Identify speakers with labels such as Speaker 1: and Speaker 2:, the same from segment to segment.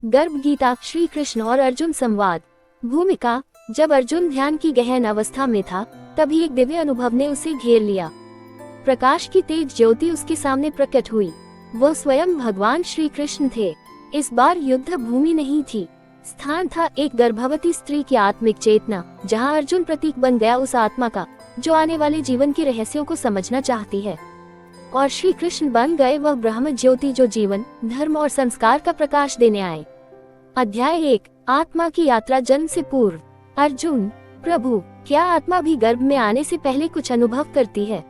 Speaker 1: गर्भ गीता, श्री कृष्ण और अर्जुन संवाद। भूमिका: जब अर्जुन ध्यान की गहन अवस्था में था, तभी एक दिव्य अनुभव ने उसे घेर लिया। प्रकाश की तेज ज्योति उसके सामने प्रकट हुई। वो स्वयं भगवान श्री कृष्ण थे। इस बार युद्ध भूमि नहीं थी, स्थान था एक गर्भवती स्त्री की आत्मिक चेतना, जहां अर्जुन प्रतीक बन गया उस आत्मा का जो आने वाले जीवन के रहस्यों को समझना चाहती है। और श्री कृष्ण बन गए वह ब्रह्म ज्योति जो जीवन, धर्म और संस्कार का प्रकाश देने आए। अध्याय 1, आत्मा की यात्रा जन्म से पूर्व। अर्जुन: प्रभु, क्या आत्मा भी गर्भ में आने से पहले कुछ अनुभव करती है?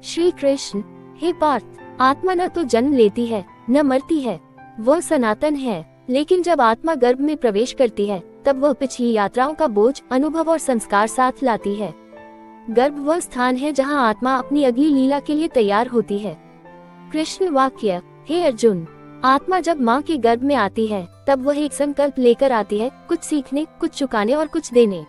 Speaker 1: श्री कृष्ण: हे पार्थ, आत्मा न तो जन्म लेती है, न मरती है, वह सनातन है। लेकिन जब आत्मा गर्भ में प्रवेश करती है, तब वह पिछली यात्राओं का बोझ, अनुभव और संस्कार साथ लाती है। गर्भ वह स्थान है जहां आत्मा अपनी अगली लीला के लिए तैयार होती है। कृष्ण वाक्य: हे अर्जुन, आत्मा जब माँ के गर्भ में आती है, तब वह एक संकल्प लेकर आती है, कुछ सीखने, कुछ चुकाने और कुछ देने।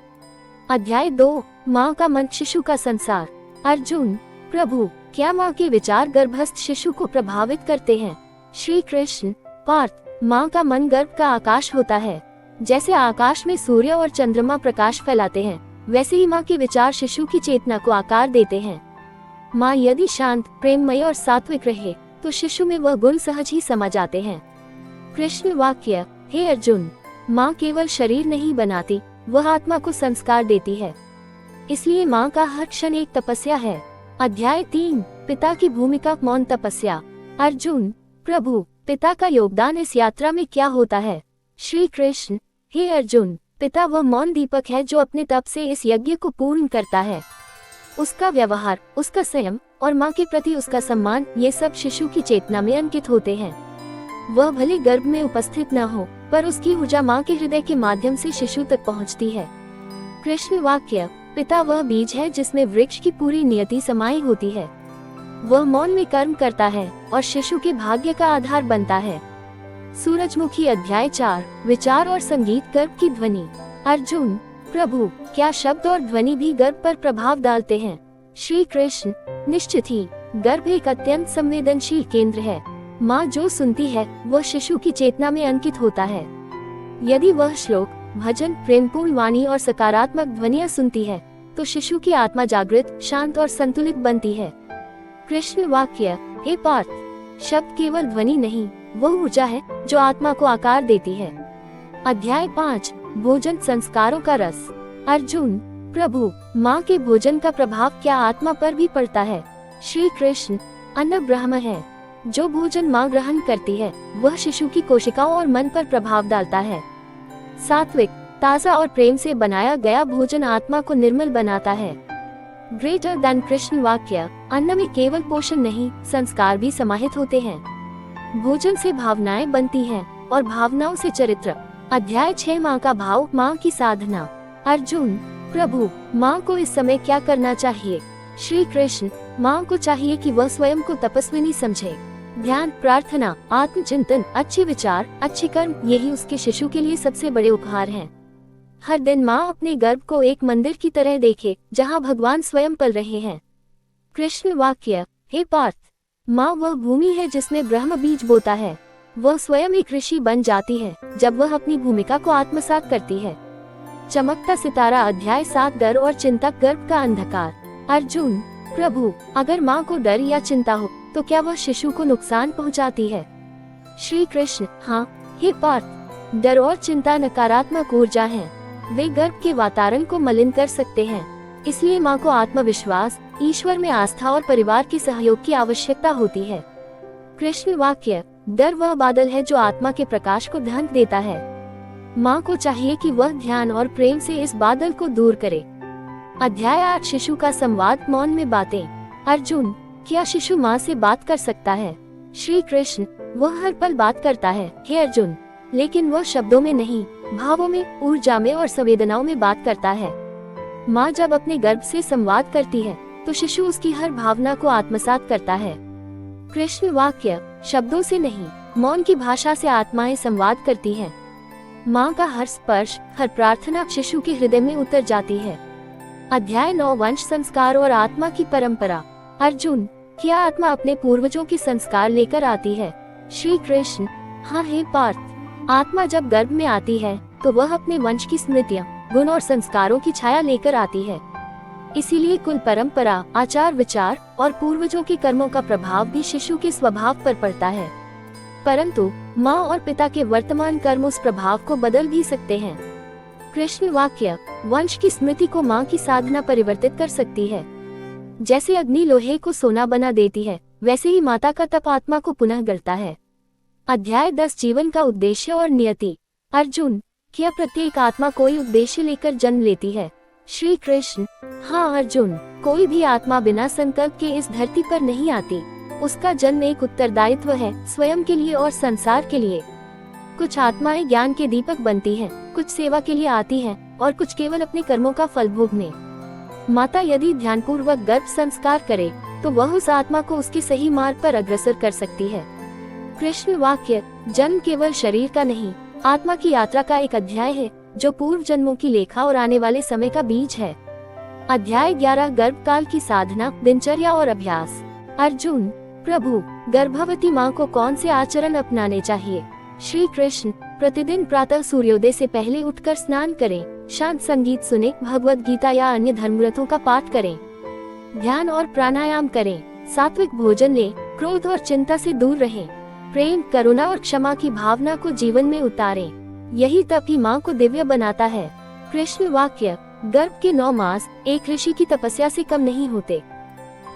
Speaker 1: अध्याय 2, माँ का मन, शिशु का संसार। अर्जुन: प्रभु, क्या माँ के विचार गर्भस्थ शिशु को प्रभावित करते हैं? श्री कृष्ण: पार्थ, माँ का मन गर्भ का आकाश होता है। जैसे आकाश में सूर्य और चंद्रमा प्रकाश फैलाते हैं, वैसे ही माँ के विचार शिशु की चेतना को आकार देते हैं। माँ यदि शांत, प्रेममय और सात्विक रहे, तो शिशु में वह गुण सहज ही समा जाते हैं। कृष्ण वाक्य: हे अर्जुन, माँ केवल शरीर नहीं बनाती, वह आत्मा को संस्कार देती है। इसलिए माँ का हर क्षण एक तपस्या है। अध्याय 3, पिता की भूमिका, मौन तपस्या। अर्जुन: प्रभु, पिता का योगदान इस यात्रा में क्या होता है? श्री कृष्ण: हे अर्जुन, पिता वह मौन दीपक है जो अपने तप से इस यज्ञ को पूर्ण करता है। उसका व्यवहार, उसका संयम और माँ के प्रति उसका सम्मान, ये सब शिशु की चेतना में अंकित होते हैं। वह भले गर्भ में उपस्थित न हो, पर उसकी ऊर्जा माँ के हृदय के माध्यम से शिशु तक पहुँचती है। कृष्ण वाक्य: पिता वह बीज है जिसमें वृक्ष की पूरी नियति समाई होती है। वह मौन में कर्म करता है और शिशु के भाग्य का आधार बनता है। सूरजमुखी। अध्याय 4, विचार और संगीत, गर्भ की ध्वनि। अर्जुन: प्रभु, क्या शब्द और ध्वनि भी गर्भ पर प्रभाव डालते हैं? श्री कृष्ण: निश्चित ही, गर्भ एक अत्यंत संवेदनशील केंद्र है। माँ जो सुनती है, वह शिशु की चेतना में अंकित होता है। यदि वह श्लोक, भजन, प्रेमपूर्ण वाणी और सकारात्मक ध्वनियाँ सुनती है, तो शिशु की आत्मा जागृत, शांत और संतुलित बनती है। कृष्ण वाक्य: हे पार्थ, शब्द केवल ध्वनि नहीं, वह ऊर्जा है जो आत्मा को आकार देती है। अध्याय 5, भोजन, संस्कारों का रस। अर्जुन: प्रभु, माँ के भोजन का प्रभाव क्या आत्मा पर भी पड़ता है? श्री कृष्ण: अन्न ब्रह्म है। जो भोजन माँ ग्रहण करती है, वह शिशु की कोशिकाओं और मन पर प्रभाव डालता है। सात्विक, ताजा और प्रेम से बनाया गया भोजन आत्मा को निर्मल बनाता है। Greater than. कृष्ण वाक्य: अन्न में केवल पोषण नहीं, संस्कार भी समाहित होते हैं। भोजन से भावनाएं बनती हैं और भावनाओं से चरित्र। अध्याय 6, माँ का भाव, माँ की साधना। अर्जुन: प्रभु, माँ को इस समय क्या करना चाहिए? श्री कृष्ण: माँ को चाहिए कि वह स्वयं को तपस्विनी समझे। ध्यान, प्रार्थना, आत्मचिंतन, अच्छे विचार, अच्छे कर्म, यही उसके शिशु के लिए सबसे बड़े उपहार हैं। हर दिन माँ अपने गर्भ को एक मंदिर की तरह देखे, जहाँ भगवान स्वयं पल रहे हैं। कृष्ण वाक्य: हे पार्थ, माँ वह भूमि है जिसमें ब्रह्म बीज बोता है। वह स्वयं एक ऋषि बन जाती है जब वह अपनी भूमिका को आत्मसात करती है। चमकता सितारा। अध्याय 7, डर और चिंता, गर्भ का अंधकार। अर्जुन: प्रभु, अगर माँ को डर या चिंता हो, तो क्या वह शिशु को नुकसान पहुँचाती है? श्री कृष्ण: हाँ, हे पार्थ, डर और चिंता नकारात्मक ऊर्जा हैं। वे गर्भ के वातावरण को मलिन कर सकते हैं। इसलिए माँ को आत्मविश्वास, ईश्वर में आस्था और परिवार के सहयोग की आवश्यकता होती है। कृष्ण वाक्य: डर वह बादल है जो आत्मा के प्रकाश को ढंक देता है। माँ को चाहिए कि वह ध्यान और प्रेम से इस बादल को दूर करे। अध्याय 8, शिशु का संवाद, मौन में बातें। अर्जुन: क्या शिशु माँ से बात कर सकता है? श्री कृष्ण: वह हर पल बात करता है, हे अर्जुन, लेकिन वह शब्दों में नहीं, भावों में, ऊर्जा में और संवेदनाओं में बात करता है। माँ जब अपने गर्भ से संवाद करती है, तो शिशु उसकी हर भावना को आत्मसात करता है। कृष्ण वाक्य: शब्दों से नहीं, मौन की भाषा से आत्माएं संवाद करती हैं। माँ का हर स्पर्श, हर प्रार्थना शिशु के हृदय में उतर जाती है। अध्याय 9, वंश, संस्कार और आत्मा की परंपरा। अर्जुन: क्या आत्मा अपने पूर्वजों के संस्कार लेकर आती है? श्री कृष्ण: हाँ, हे पार्थ, आत्मा जब गर्भ में आती है तो वह अपने वंश की स्मृतियाँ, गुण और संस्कारों की छाया लेकर आती है। इसीलिए कुल परंपरा, आचार विचार और पूर्वजों के कर्मों का प्रभाव भी शिशु के स्वभाव पर पड़ता है। परंतु माँ और पिता के वर्तमान कर्म उस प्रभाव को बदल भी सकते हैं। कृष्ण वाक्य: वंश की स्मृति को माँ की साधना परिवर्तित कर सकती है। जैसे अग्नि लोहे को सोना बना देती है, वैसे ही माता का तप आत्मा को पुनः गढ़ता है। अध्याय 10: जीवन का उद्देश्य और नियति। अर्जुन: क्या प्रत्येक आत्मा कोई उद्देश्य लेकर जन्म लेती है? श्री कृष्ण: हाँ अर्जुन, कोई भी आत्मा बिना संकल्प के इस धरती पर नहीं आती। उसका जन्म एक उत्तरदायित्व है, स्वयं के लिए और संसार के लिए। कुछ आत्माएं ज्ञान के दीपक बनती हैं, कुछ सेवा के लिए आती हैं और कुछ केवल अपने कर्मों का फल भोगने। माता यदि ध्यानपूर्वक गर्भ संस्कार करे तो वह उस आत्मा को उसके सही मार्ग पर अग्रसर कर सकती है। कृष्ण वाक्य: जन्म केवल शरीर का नहीं, आत्मा की यात्रा का एक अध्याय है जो पूर्व जन्मों की लेखा और आने वाले समय का बीज है। अध्याय 11: गर्भकाल की साधना, दिनचर्या और अभ्यास। अर्जुन: प्रभु, गर्भवती माँ को कौन से आचरण अपनाने चाहिए? श्री कृष्ण: प्रतिदिन प्रातः सूर्योदय से पहले उठकर स्नान करें, शांत संगीत सुने, भगवत गीता या अन्य धर्मग्रंथों का पाठ करें, ध्यान और प्राणायाम करें, सात्विक भोजन लें, क्रोध और चिंता से दूर रहें, प्रेम, करुणा और क्षमा की भावना को जीवन में उतारें। यही तप ही माँ को दिव्य बनाता है। कृष्ण वाक्य: गर्भ के 9 मास एक ऋषि की तपस्या से कम नहीं होते।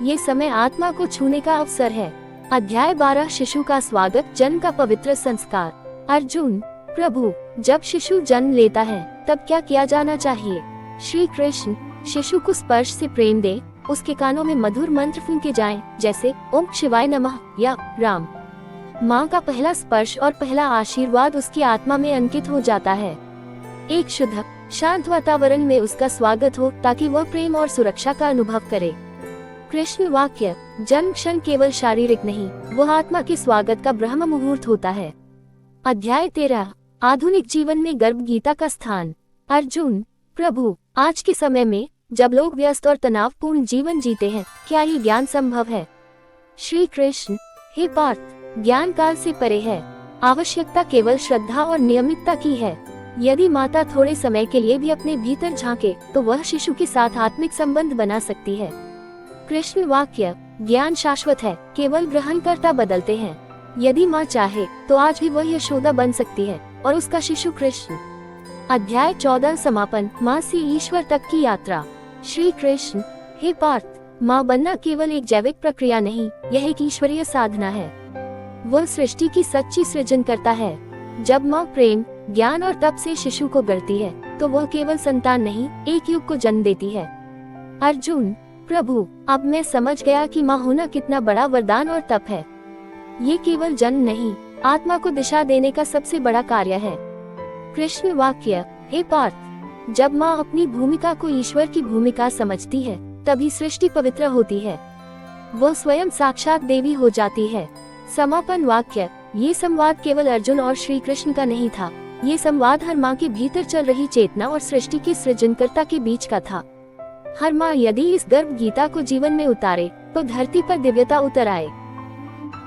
Speaker 1: ये समय आत्मा को छूने का अवसर है। अध्याय 12: शिशु का स्वागत, जन्म का पवित्र संस्कार। अर्जुन: प्रभु, जब शिशु जन्म लेता है तब क्या किया जाना चाहिए? श्री कृष्ण: शिशु को स्पर्श से प्रेम दे, उसके कानों में मधुर मंत्र फूंके जाएं, जैसे ओम शिवाय नमः या राम। माँ का पहला स्पर्श और पहला आशीर्वाद उसकी आत्मा में अंकित हो जाता है। एक शुद्ध शांत वातावरण में उसका स्वागत हो ताकि वह प्रेम और सुरक्षा का अनुभव करे। कृष्ण वाक्य: जन्म क्षण केवल शारीरिक नहीं, वह आत्मा के स्वागत का ब्रह्म मुहूर्त होता है। अध्याय 13: आधुनिक जीवन में गर्भ गीता का स्थान। अर्जुन: प्रभु, आज के समय में जब लोग व्यस्त और तनावपूर्ण जीवन जीते हैं, क्या ये ज्ञान संभव है? श्री कृष्ण: हे पार्थ, ज्ञान काल से परे है। आवश्यकता केवल श्रद्धा और नियमितता की है। यदि माता थोड़े समय के लिए भी अपने भीतर झांके तो वह शिशु के साथ आत्मिक संबंध बना सकती है। कृष्ण वाक्य: ज्ञान शाश्वत है, केवल ग्रहणकर्ता बदलते हैं। यदि माँ चाहे तो आज भी वह यशोदा बन सकती है और उसका शिशु कृष्ण। अध्याय 14: समापन, माँ से ईश्वर तक की यात्रा। श्री कृष्ण: हे पार्थ, माँ बनना केवल एक जैविक प्रक्रिया नहीं, यह एक ईश्वरीय साधना है। वह सृष्टि की सच्ची सृजन करता है। जब माँ प्रेम, ज्ञान और तप से शिशु को गढ़ती है तो वह केवल संतान नहीं, एक युग को जन्म देती है। अर्जुन: प्रभु, अब मैं समझ गया कि माँ होना कितना बड़ा वरदान और तप है। ये केवल जन्म नहीं, आत्मा को दिशा देने का सबसे बड़ा कार्य है। कृष्ण वाक्य: हे पार्थ, जब माँ अपनी भूमिका को ईश्वर की भूमिका समझती है तभी सृष्टि पवित्र होती है। वह स्वयं साक्षात देवी हो जाती है। समापन वाक्य: ये संवाद केवल अर्जुन और श्री कृष्ण का नहीं था, ये संवाद हर माँ के भीतर चल रही चेतना और सृष्टि के सृजनकर्ता के बीच का था। हर माँ यदि इस गर्भ गीता को जीवन में उतारे तो धरती पर दिव्यता उतर आए।